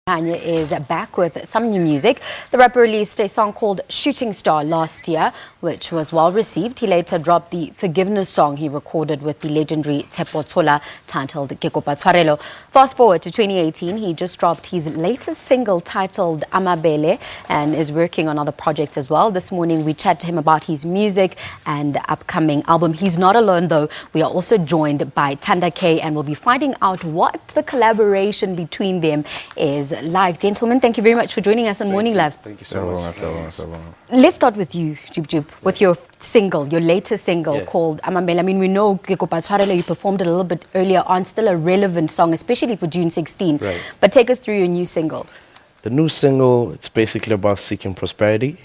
Maarohanye is back with some new music. The rapper released a song called Shooting Star last year, which was well received. He later dropped the Forgiveness song he recorded with the legendary Tsepo Tshola titled Ke Kopa Tshwarelo. Fast forward to 2018, he just dropped his latest single titled Amabele and is working on other projects as well. This morning we chat to him about his music and the upcoming album. He's not alone though. We are also joined by Tanda K and we'll be finding out what the collaboration between them is like. Gentlemen, thank you very much for joining us on Morning Love. Thank you so much. Let's start with you, Jub Jub, with your single, your latest single called Amabele. I mean, we know Ke Kopa Tshwarelo, you performed it a little bit earlier on, still a relevant song, especially for June 16. Right. But take us through your new single. The new single, it's basically about seeking prosperity,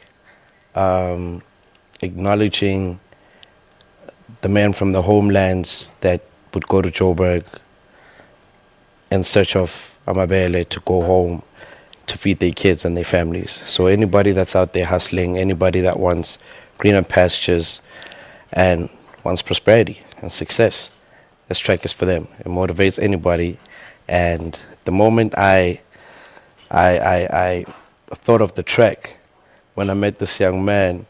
acknowledging the man from the homelands that would go to Joburg in search of Amabele to go home to feed their kids and their families. So anybody that's out there hustling, anybody that wants greener pastures and wants prosperity and success, this track is for them. It motivates anybody. And the moment I thought of the track, when I met this young man,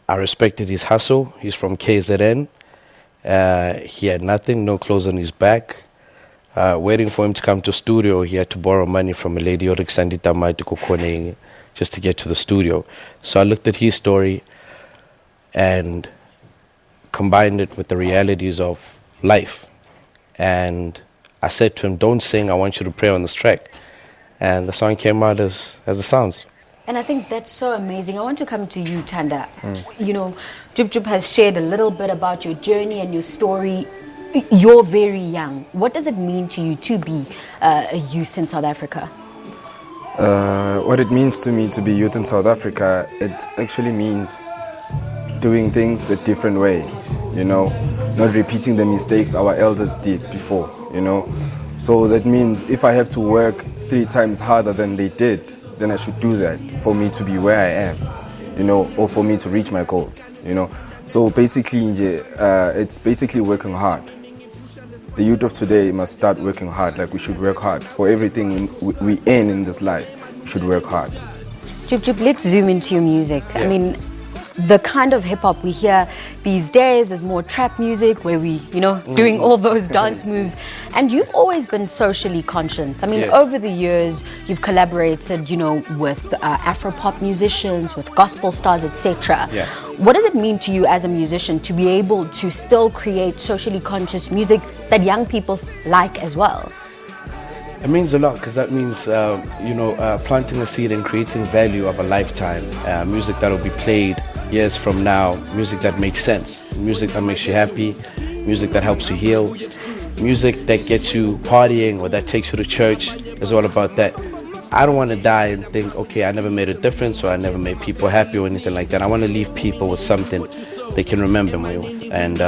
I respected his hustle. He's from KZN. He had nothing, no clothes on his back. Waiting for him to come to studio, he had to borrow money from a lady just to get to the studio. So I looked at his story and combined it with the realities of life. And I said to him, don't sing, I want you to pray on this track. And the song came out as it sounds. And I think that's so amazing. I want to come to you, Tanda. You know, Jub Jub has shared a little bit about your journey and your story. You're very young. What does it mean to you to be a youth in South Africa? What it means to me to be youth in South Africa, it actually means doing things the different way, you know, not repeating the mistakes our elders did before, you know. So that means if I have to work 3 times harder than they did, then I should do that for me to be where I am, you know, or for me to reach my goals, you know. So basically, it's basically working hard. The youth of today must start working hard. Like, we should work hard for everything we earn in this life. We should work hard. Jub Jub, let's zoom into your music. I mean, the kind of hip-hop we hear these days is more trap music where we, you know, doing all those dance moves. And you've always been socially conscious. I mean, over the years, you've collaborated, you know, with Afro-pop musicians, with gospel stars, etc. What does it mean to you as a musician to be able to still create socially conscious music that young people like as well? It means a lot because that means, you know, planting a seed and creating value of a lifetime. Music that will be played years from now, music that makes sense, music that makes you happy, music that helps you heal, music that gets you partying or that takes you to church is all about that. I don't want to die and think, okay, I never made a difference or I never made people happy or anything like that. I want to leave people with something they can remember me with. And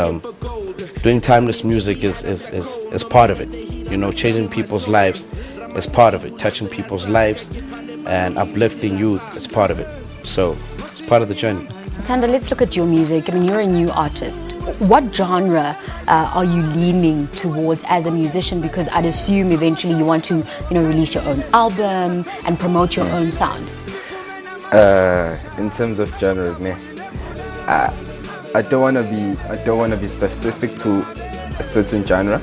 doing timeless music is part of it. You know, changing people's lives is part of it. Touching people's lives and uplifting youth is part of it. So it's part of the journey. Tanda, let's look at your music. I mean, you're a new artist. What genre are you leaning towards as a musician? Because I'd assume eventually you want to, you know, release your own album and promote your own sound. In terms of genres, I don't want to be specific to a certain genre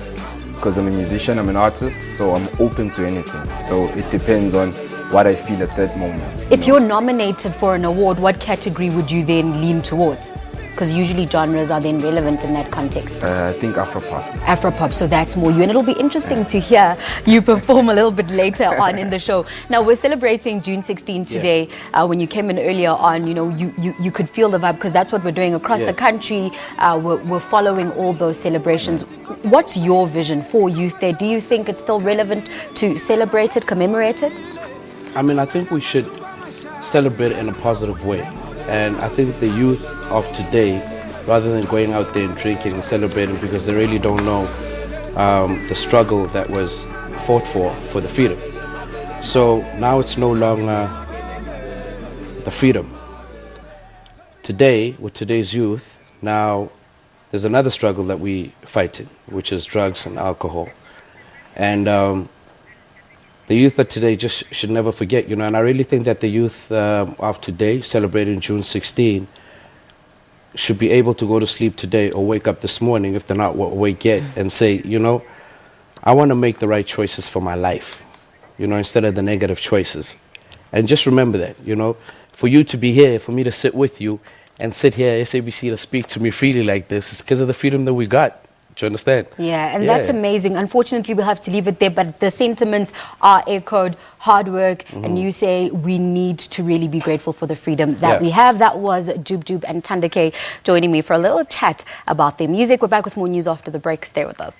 because I'm a musician, I'm an artist, so I'm open to anything. So it depends on what I feel at that moment. If you're nominated for an award, what category would you then lean towards? Because usually genres are then relevant in that context. I think Afropop. Afropop, so that's more you. And it'll be interesting to hear you perform a little bit later on in the show. Now, we're celebrating June 16 today. When you came in earlier on, you know, you could feel the vibe because that's what we're doing across the country. We're following all those celebrations. What's your vision for youth there? Do you think it's still relevant to celebrate it, commemorate it? I mean, I think we should celebrate it in a positive way. And I think the youth of today, rather than going out there and drinking and celebrating because they really don't know the struggle that was fought for the freedom. So now it's no longer the freedom. Today, with today's youth, now there's another struggle that we fight in, which is drugs and alcohol. And the youth of today just should never forget, and I really think that the youth of today, celebrating June 16, should be able to go to sleep today or wake up this morning, if they're not awake yet, and say, I want to make the right choices for my life, instead of the negative choices. And just remember that, for you to be here, for me to sit with you and sit here at SABC to speak to me freely like this, it's because of the freedom that we got. Do you understand? Yeah, and that's amazing. Unfortunately, we'll have to leave it there, but the sentiments are echoed, hard work, and you say we need to really be grateful for the freedom that we have. That was Jub Jub and Tandake joining me for a little chat about their music. We're back with more news after the break. Stay with us.